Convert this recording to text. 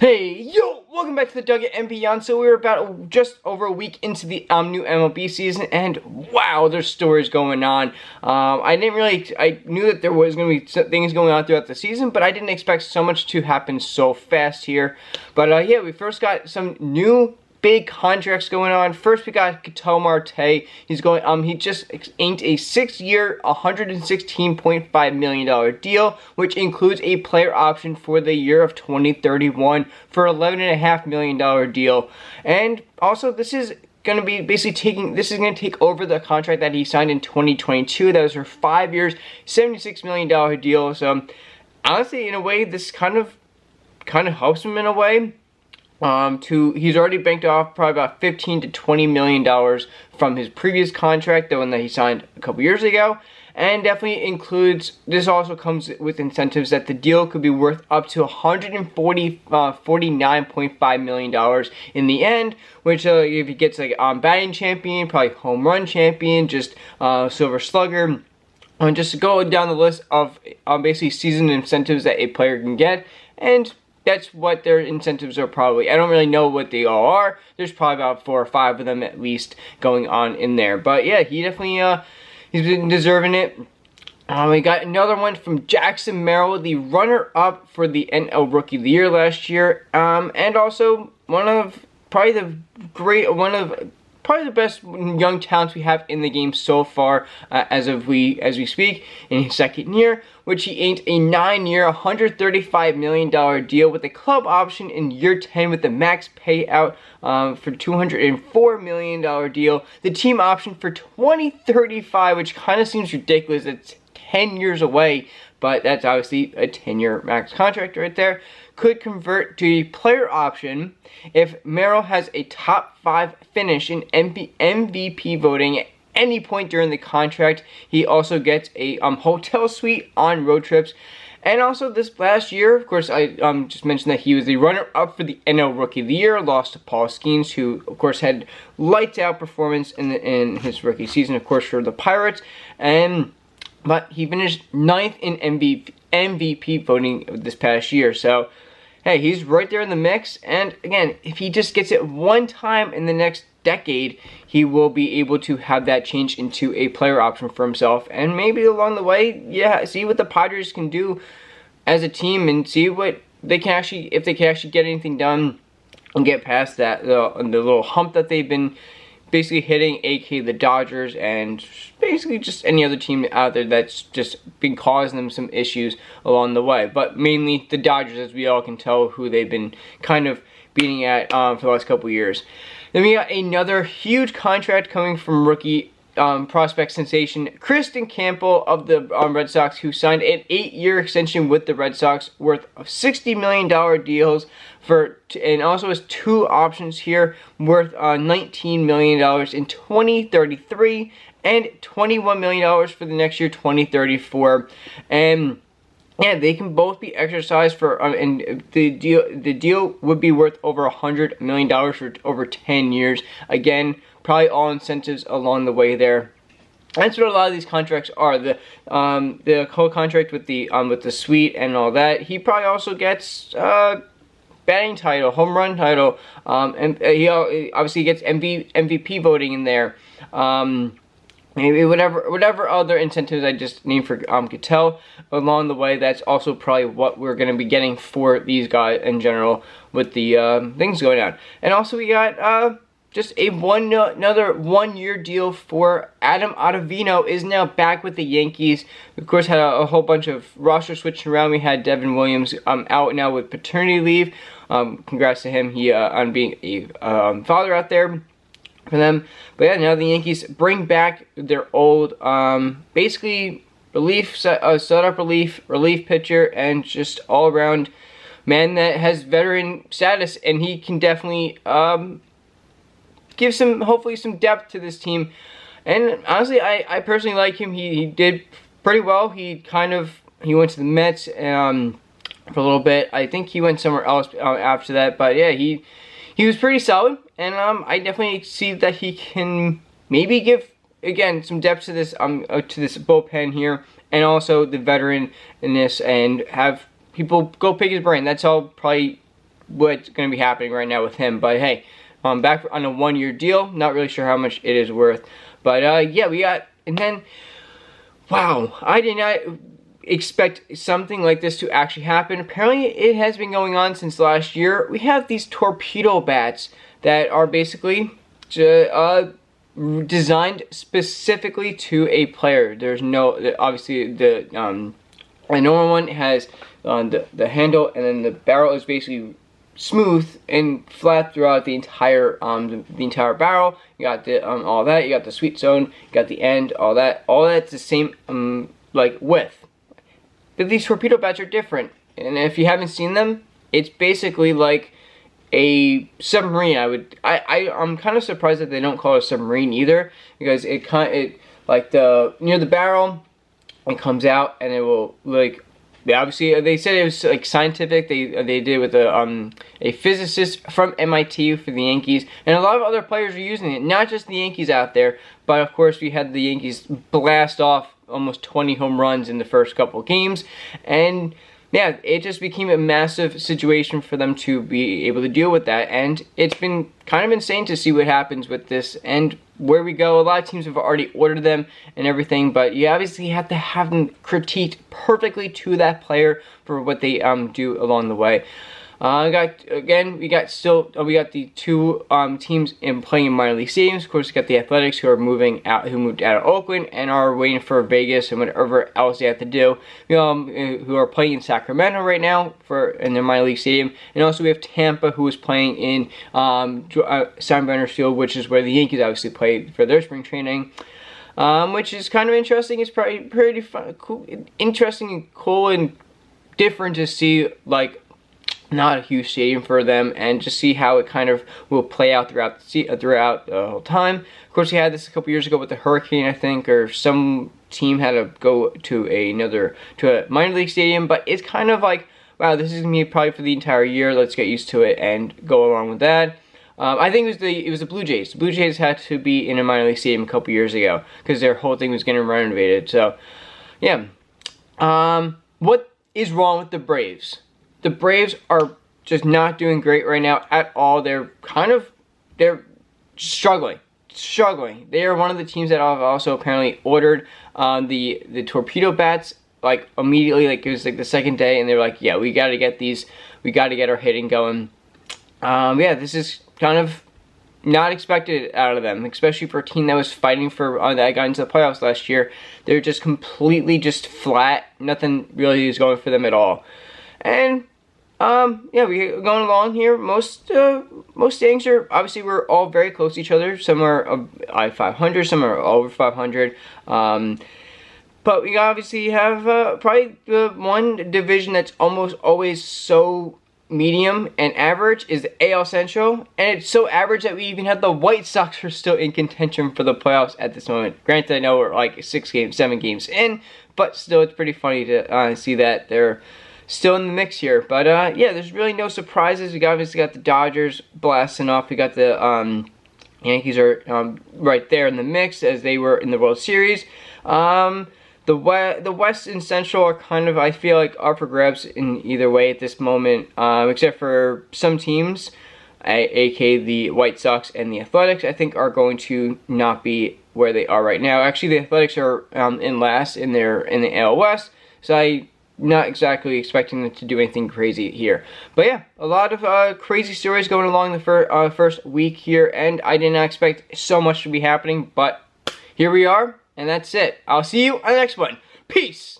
Hey, yo! Welcome back to the Doug and Beyond. So we're about just over a week into the new MLB season, and wow, there's stories going on. I knew that there was going to be things going on throughout the season, but I didn't expect so much to happen so fast here. But yeah, we first got some new big contracts going on. First, we got Ketel Marte. He's going. He just inked a 6-year, $116.5 million deal, which includes a player option for the year of 2031 for $11.5 million deal. And also, this is going to be basically this is going to take over the contract that he signed in 2022. That was for 5 years, $76 million deal. So, honestly, in a way, this kind of helps him in a way. He's already banked off probably about $15 to $20 million from his previous contract, the one that he signed a couple years ago, and definitely includes. This also comes with incentives that the deal could be worth up to $49.5 million in the end. Which if he gets like batting champion, probably home run champion, just silver slugger. Just go down the list of basically season incentives that a player can get, and that's what their incentives are probably. I don't really know what they all are. There's probably about 4 or 5 of them at least going on in there. But yeah, he definitely he's been deserving it. We got another one from Jackson Merrill, the runner-up for the NL Rookie of the Year last year, and also probably the best young talents we have in the game so far as we speak in his second year, which he inked a 9-year, $135 million deal with a club option in year 10 with the max payout for $204 million deal. The team option for 2035, which kind of seems ridiculous. It's 10 years away, but that's obviously a 10-year max contract right there. Could convert to a player option if Merrill has a top 5 finish in MVP voting at any point during the contract. He also gets a hotel suite on road trips. And also this last year, of course, I just mentioned that he was the runner-up for the NL Rookie of the Year, lost to Paul Skeens, who, of course, had lights-out performance in his rookie season, of course, for the Pirates. But he finished 9th in MVP voting this past year. So, hey, he's right there in the mix. And again, if he just gets it one time in the next decade, he will be able to have that change into a player option for himself. And maybe along the way, yeah, see what the Padres can do as a team and see what they can actually, if they can actually get anything done and get past that the little hump that they've been basically hitting, aka the Dodgers, and basically just any other team out there that's just been causing them some issues along the way. But mainly the Dodgers, as we all can tell, who they've been kind of beating at for the last couple years. Then we got another huge contract coming from rookie prospect sensation Kristen Campbell of the Red Sox, who signed an 8-year extension with the Red Sox worth $60 million deals and also has 2 options here worth $19 million in 2033 and $21 million for the next year, 2034. And yeah, they can both be exercised for, and the deal would be worth over $100 million for over 10 years. Again, probably all incentives along the way there. That's what a lot of these contracts are. The whole contract with the suite and all that. He probably also gets batting title, home run title, and he obviously gets MVP voting in there. Maybe whatever other incentives I just named for Ketel along the way. That's also probably what we're going to be getting for these guys in general with the things going on. And also we got just another 1-year deal for Adam Ottavino is now back with the Yankees. Of course, had a whole bunch of roster switching around. We had Devin Williams out now with paternity leave. Congrats to him. He on being a father out there for them. But yeah, now the Yankees bring back their old basically setup relief pitcher, and just all around man that has veteran status, and he can definitely give hopefully some depth to this team. And honestly, I personally like him. He did pretty well. He went to the Mets for a little bit. I think he went somewhere else after that. But yeah, he was pretty solid, and I definitely see that he can maybe give again some depth to this bullpen here, and also the veteranness, and have people go pick his brain. That's all probably what's going to be happening right now with him. But hey, back on a 1-year deal. Not really sure how much it is worth. But yeah, we got, and then, wow, I did not expect something like this to actually happen. Apparently, it has been going on since last year. We have these torpedo bats that are basically designed specifically to a player. There's no, obviously the normal one has the handle, and then the barrel is basically smooth and flat throughout the entire barrel. You got the all that. You got the sweet zone. You got the end. All that. All that's the same like width. But these torpedo bats are different, and if you haven't seen them, it's basically like a submarine. I'm kind of surprised that they don't call it a submarine either, because it like near the barrel, it comes out and it will like. Obviously, they said it was like scientific. They did with a physicist from MIT for the Yankees, and a lot of other players are using it. Not just the Yankees out there, but of course we had the Yankees blast off almost 20 home runs in the first couple games, and yeah, it just became a massive situation for them to be able to deal with that, and it's been kind of insane to see what happens with this and where we go. A lot of teams have already ordered them and everything, but you obviously have to have them critiqued perfectly to that player for what they do along the way. We got the two teams playing in minor league stadiums. Of course, we got the Athletics who moved out of Oakland and are waiting for Vegas and whatever else they have to do. Who are playing in Sacramento right now in their minor league stadium, and also we have Tampa who is playing in Steinbrenner Field, which is where the Yankees obviously played for their spring training. Which is kind of interesting. It's probably pretty fun, cool, interesting and cool and different to see, like, not a huge stadium for them, and just see how it kind of will play out throughout the whole time. Of course, we had this a couple years ago with the Hurricane, I think, or some team had to go to a minor league stadium, but it's kind of like, wow, this is gonna be probably for the entire year. Let's get used to it and go along with that. I think it was the Blue Jays. The Blue Jays had to be in a minor league stadium a couple years ago because their whole thing was getting renovated. So, yeah. What is wrong with the Braves? The Braves are just not doing great right now at all. They're struggling. They are one of the teams that have also apparently ordered the torpedo bats like immediately. Like it was like the second day, and they're like, yeah, we got to get these. We got to get our hitting going. Yeah, this is kind of not expected out of them, especially for a team that was fighting for that got into the playoffs last year. They're just completely just flat. Nothing really is going for them at all. And yeah, we're going along here. Most standings are obviously, we're all very close to each other. Some are 500, some are over 500. But we obviously have probably the one division that's almost always so medium and average is the AL Central, and it's so average that we even have the White Sox are still in contention for the playoffs at this moment. Granted, I know we're like 7 games in, but still, it's pretty funny to see that they're still in the mix here. But yeah, there's really no surprises. We obviously got the Dodgers blasting off. We got the Yankees are right there in the mix as they were in the World Series. The West and Central are kind of, I feel like, up for grabs in either way at this moment, except for some teams, aka the White Sox and the Athletics, I think are going to not be where they are right now. Actually, the Athletics are in last in the AL West, so I'm not exactly expecting them to do anything crazy here. But yeah, a lot of crazy stories going along the first week here, and I did not expect so much to be happening, but here we are. And that's it. I'll see you on the next one. Peace!